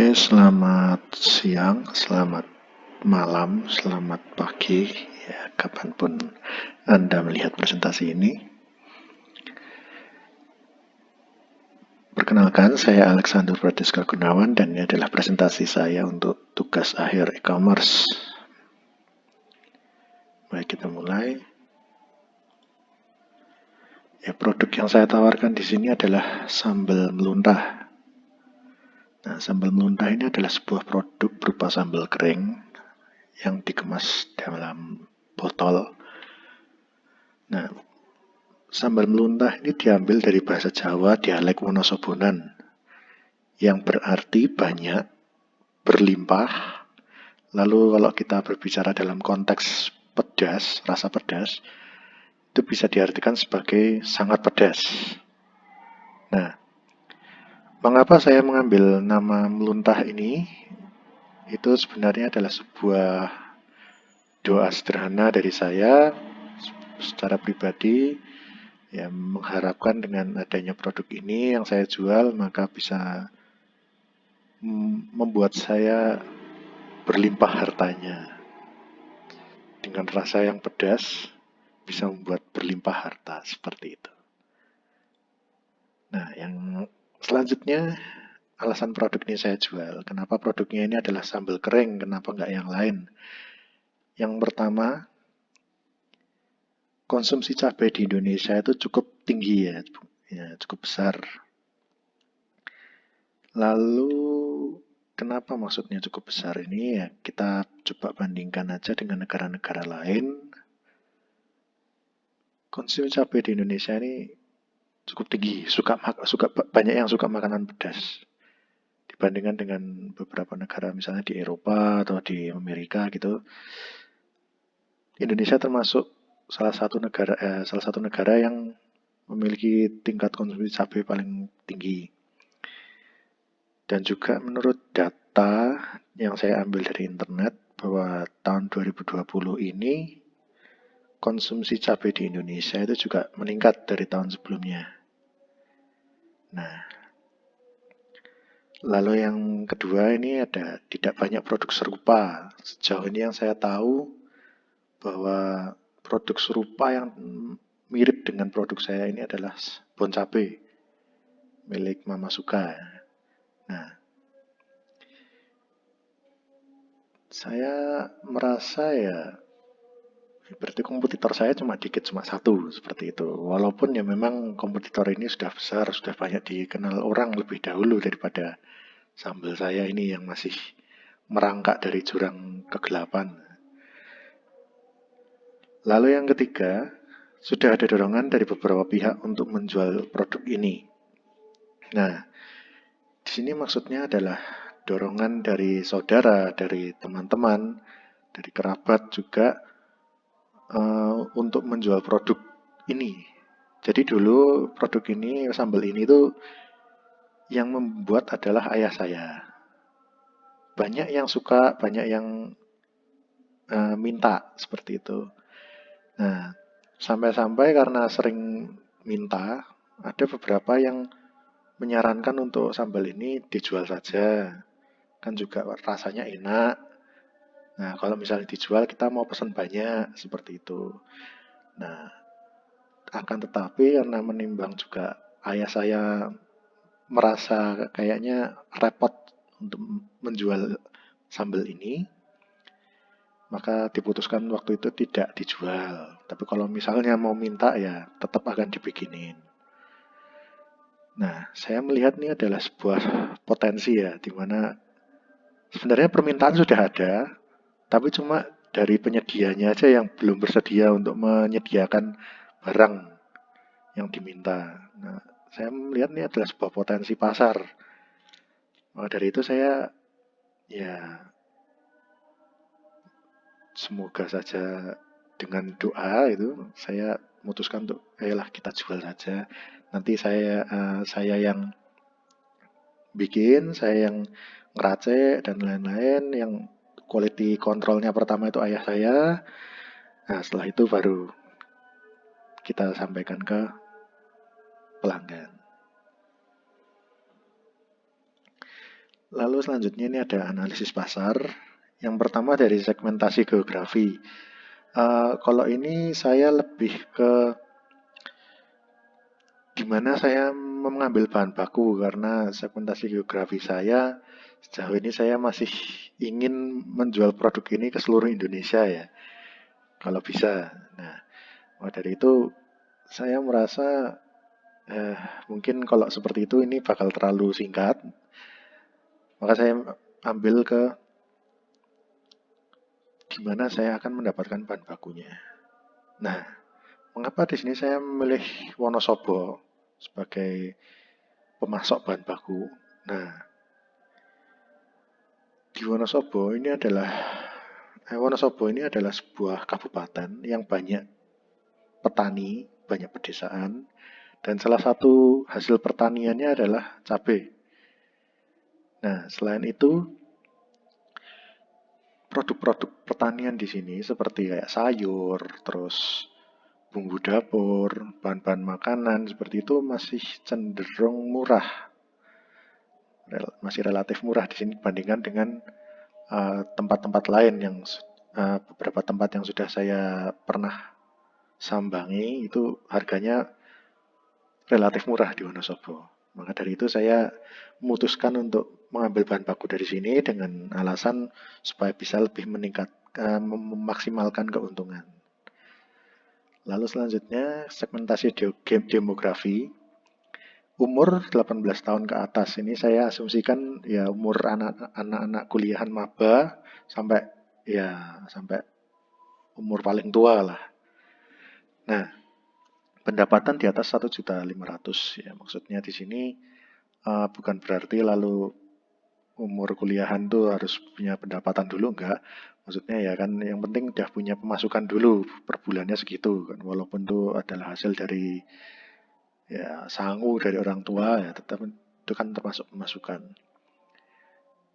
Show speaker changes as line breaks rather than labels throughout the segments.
Oke, selamat siang, selamat malam, selamat pagi, ya kapanpun Anda melihat presentasi ini. Perkenalkan, saya Alexander Pradeska Gunawan dan ini adalah presentasi saya untuk tugas akhir e-commerce. Baik, kita mulai. Ya, produk yang saya tawarkan di sini adalah sambal meluntah. Nah, sambal meluntah ini adalah sebuah produk berupa sambal kering yang dikemas dalam botol. Nah, sambal meluntah ini diambil dari bahasa Jawa dialek Wonosobonan yang berarti banyak, berlimpah. Lalu kalau kita berbicara dalam konteks pedas, rasa pedas, itu bisa diartikan sebagai sangat pedas. Nah, mengapa saya mengambil nama meluntah ini? Itu sebenarnya adalah sebuah doa sederhana dari saya secara pribadi, ya mengharapkan dengan adanya produk ini yang saya jual maka bisa membuat saya berlimpah hartanya. Dengan rasa yang pedas bisa membuat berlimpah harta, seperti itu. Nah, yang selanjutnya alasan produk ini saya jual. Kenapa produknya ini adalah sambal kering, kenapa nggak yang lain? Yang pertama, konsumsi cabai di Indonesia itu cukup tinggi ya cukup besar. Lalu kenapa maksudnya cukup besar ini? Ya kita coba bandingkan aja dengan negara-negara lain. Konsumsi cabai di Indonesia ini cukup tinggi, banyak yang suka makanan pedas dibandingkan dengan beberapa negara misalnya di Eropa atau di Amerika gitu. Indonesia termasuk salah satu negara yang memiliki tingkat konsumsi cabai paling tinggi. Dan juga menurut data yang saya ambil dari internet bahwa tahun 2020 ini konsumsi cabai di Indonesia itu juga meningkat dari tahun sebelumnya. Nah, lalu yang kedua ini ada tidak banyak produk serupa. Sejauh ini yang saya tahu bahwa produk serupa yang mirip dengan produk saya ini adalah Bon Cabe milik Mama Suka. Nah, saya merasa ya berarti kompetitor saya cuma dikit, cuma satu seperti itu. Walaupun ya memang kompetitor ini sudah besar, sudah banyak dikenal orang lebih dahulu daripada sambal saya ini yang masih merangkak dari jurang kegelapan. Lalu yang ketiga, sudah ada dorongan dari beberapa pihak untuk menjual produk ini. Nah, di sini maksudnya adalah dorongan dari saudara, dari teman-teman, dari kerabat juga untuk menjual produk ini. Jadi dulu produk ini, sambal ini tuh yang membuat adalah ayah saya. Banyak yang suka, banyak yang minta seperti itu. Nah, sampai-sampai karena sering minta, ada beberapa yang menyarankan untuk sambal ini dijual saja. Kan juga rasanya enak. Nah, kalau misalnya dijual kita mau pesan banyak, seperti itu. Nah, akan tetapi karena menimbang juga ayah saya merasa kayaknya repot untuk menjual sambal ini, maka diputuskan waktu itu tidak dijual. Tapi kalau misalnya mau minta ya tetap akan dibikinin. Nah, saya melihat ini adalah sebuah potensi ya, di mana sebenarnya permintaan sudah ada, tapi cuma dari penyedianya aja yang belum bersedia untuk menyediakan barang yang diminta. Nah, saya melihat ini adalah sebuah potensi pasar. Maka dari itu saya ya semoga saja dengan doa itu saya memutuskan untuk ayolah kita jual saja. Nanti saya yang bikin, saya yang ngeracik dan lain-lain, yang quality controlnya pertama itu ayah saya. Nah, setelah itu baru kita sampaikan ke pelanggan. Lalu selanjutnya ini ada analisis pasar. Yang pertama dari segmentasi geografi. Kalau ini saya lebih ke gimana saya mengambil bahan baku, karena segmentasi geografi saya sejauh ini saya masih ingin menjual produk ini ke seluruh Indonesia ya, kalau bisa. Nah, dari itu saya merasa eh, mungkin kalau seperti itu ini bakal terlalu singkat, maka saya ambil ke gimana saya akan mendapatkan bahan bakunya. Nah, mengapa di sini saya memilih Wonosobo sebagai pemasok bahan baku? Nah, di Wonosobo ini adalah sebuah kabupaten yang banyak petani, banyak pedesaan, dan salah satu hasil pertaniannya adalah cabai. Nah, selain itu, produk-produk pertanian di sini seperti kayak sayur, terus bumbu dapur, bahan-bahan makanan seperti itu masih cenderung murah, masih relatif murah di sini dibandingkan dengan tempat-tempat lain yang beberapa tempat yang sudah saya pernah sambangi itu harganya relatif murah di Wonosobo. Maka dari itu saya memutuskan untuk mengambil bahan baku dari sini dengan alasan supaya bisa lebih memaksimalkan keuntungan. Lalu selanjutnya segmentasi demografi. Umur 18 tahun ke atas ini saya asumsikan ya umur anak-anak kuliahan maba sampai umur paling tua lah. Nah, pendapatan di atas 1.500.000 ya, maksudnya di sini bukan berarti lalu umur kuliahan tuh harus punya pendapatan dulu, enggak. Maksudnya ya kan yang penting udah punya pemasukan dulu per bulannya segitu kan, walaupun itu adalah hasil dari ya sangu dari orang tua ya, tetap itu kan termasuk pemasukan.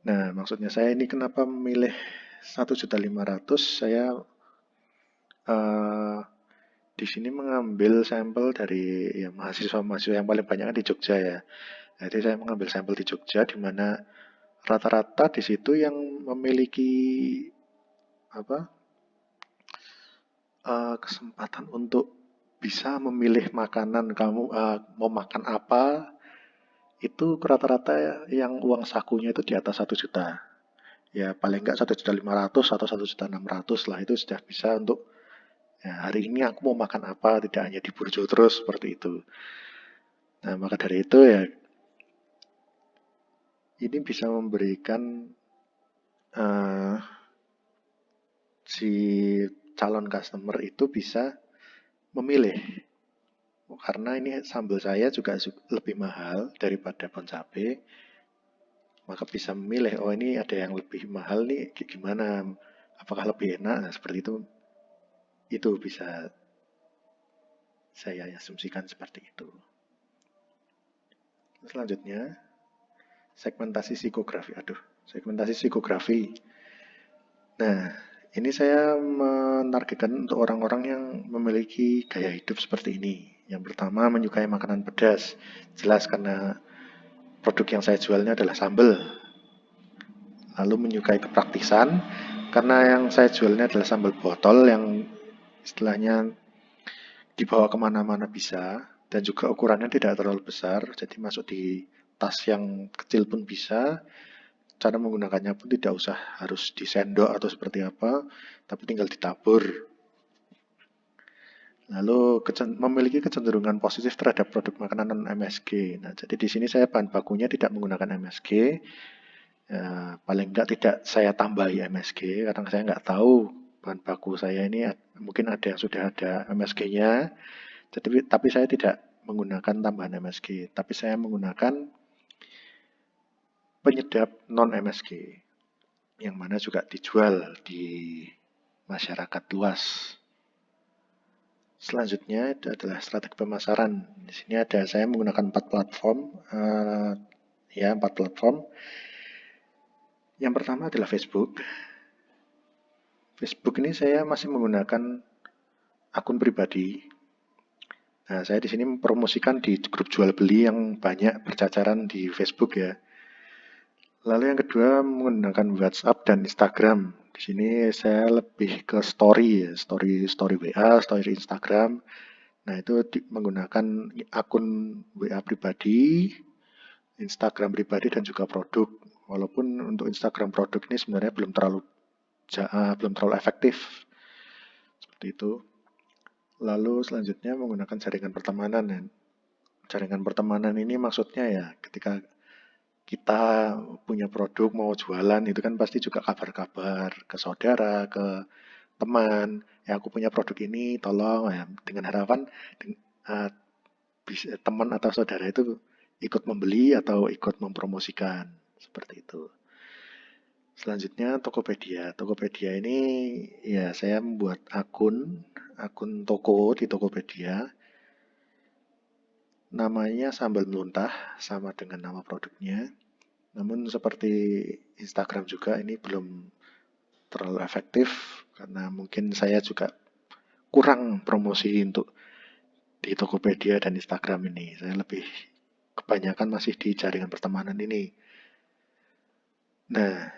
Nah, maksudnya saya ini kenapa memilih 1.500.000? Saya eh, di sini mengambil sampel dari ya mahasiswa-mahasiswa yang paling banyak kan di Jogja ya. Jadi saya mengambil sampel di Jogja di mana rata-rata di situ yang memiliki apa kesempatan untuk bisa memilih makanan kamu mau makan apa itu rata-rata yang uang sakunya itu di atas 1 juta. Ya paling enggak 1.500.000 atau 1.600.000 lah itu sudah bisa untuk ya, hari ini aku mau makan apa, tidak hanya di burjo terus seperti itu. Nah, maka dari itu ya ini bisa memberikan uh, si calon customer itu bisa memilih. Karena ini sambal saya juga lebih mahal daripada bon cabe, maka bisa memilih, oh ini ada yang lebih mahal nih, gimana? Apakah lebih enak? Nah, seperti itu bisa saya asumsikan seperti itu. Selanjutnya, segmentasi psikografi. Nah, ini saya menargetkan untuk orang-orang yang memiliki gaya hidup seperti ini. Yang pertama, menyukai makanan pedas. Jelas karena produk yang saya jualnya adalah sambal. Lalu menyukai kepraktisan, karena yang saya jualnya adalah sambal botol yang istilahnya dibawa kemana-mana bisa. Dan juga ukurannya tidak terlalu besar, jadi masuk di tas yang kecil pun bisa. Cara menggunakannya pun tidak usah harus disendok atau seperti apa, tapi tinggal ditabur. Lalu memiliki kecenderungan positif terhadap produk makanan non MSG. Nah, jadi di sini saya bahan bakunya tidak menggunakan MSG. Ya, paling enggak tidak saya tambahi MSG karena saya nggak tahu bahan baku saya ini mungkin ada yang sudah ada MSG-nya. Jadi tapi saya tidak menggunakan tambahan MSG, tapi saya menggunakan penyedap non MSG yang mana juga dijual di masyarakat luas. Selanjutnya itu adalah strategi pemasaran. Di sini ada saya menggunakan 4 platform, 4 platform. Yang pertama adalah Facebook. Facebook ini saya masih menggunakan akun pribadi. Nah, saya di sini mempromosikan di grup jual beli yang banyak bercacaran di Facebook ya. Lalu yang kedua menggunakan WhatsApp dan Instagram. Di sini saya lebih ke story ya, story WA, story Instagram. Nah, itu menggunakan akun WA pribadi, Instagram pribadi dan juga produk. Walaupun untuk Instagram produk ini sebenarnya belum terlalu efektif seperti itu. Lalu selanjutnya menggunakan jaringan pertemanan ya. Jaringan pertemanan ini maksudnya ya ketika kita punya produk mau jualan itu kan pasti juga kabar-kabar ke saudara, ke teman, ya aku punya produk ini, tolong ya, dengan harapan uh, teman atau saudara itu ikut membeli atau ikut mempromosikan seperti itu. Selanjutnya Tokopedia. Tokopedia ini ya saya membuat akun toko di Tokopedia. Namanya Sambal Meluntah sama dengan nama produknya. Namun seperti Instagram juga ini belum terlalu efektif karena mungkin saya juga kurang promosi untuk di Tokopedia dan Instagram ini. Saya lebih kebanyakan masih di jaringan pertemanan ini. Nah,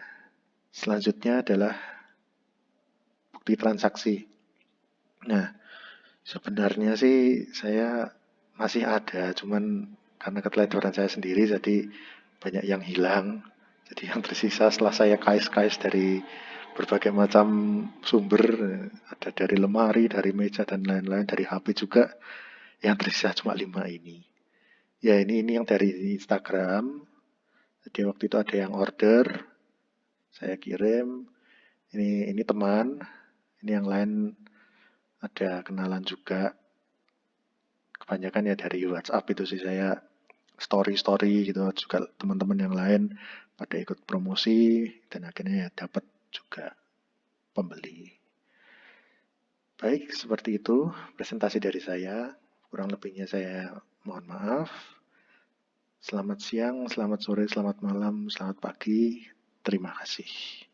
selanjutnya adalah bukti transaksi. Nah, sebenarnya sih saya masih ada, cuman karena keteledoran saya sendiri jadi banyak yang hilang. Jadi yang tersisa setelah saya kais-kais dari berbagai macam sumber, ada dari lemari, dari meja dan lain-lain, dari HP juga, yang tersisa cuma 5 ini. Ya ini yang dari Instagram. Jadi waktu itu ada yang order, saya kirim. Ini teman, ini yang lain ada kenalan juga. Kebanyakan ya dari WhatsApp itu sih saya story-story gitu juga teman-teman yang lain pada ikut promosi dan akhirnya ya dapat juga pembeli. Baik, seperti itu presentasi dari saya. Kurang lebihnya saya mohon maaf. Selamat siang, selamat sore, selamat malam, selamat pagi. Terima kasih.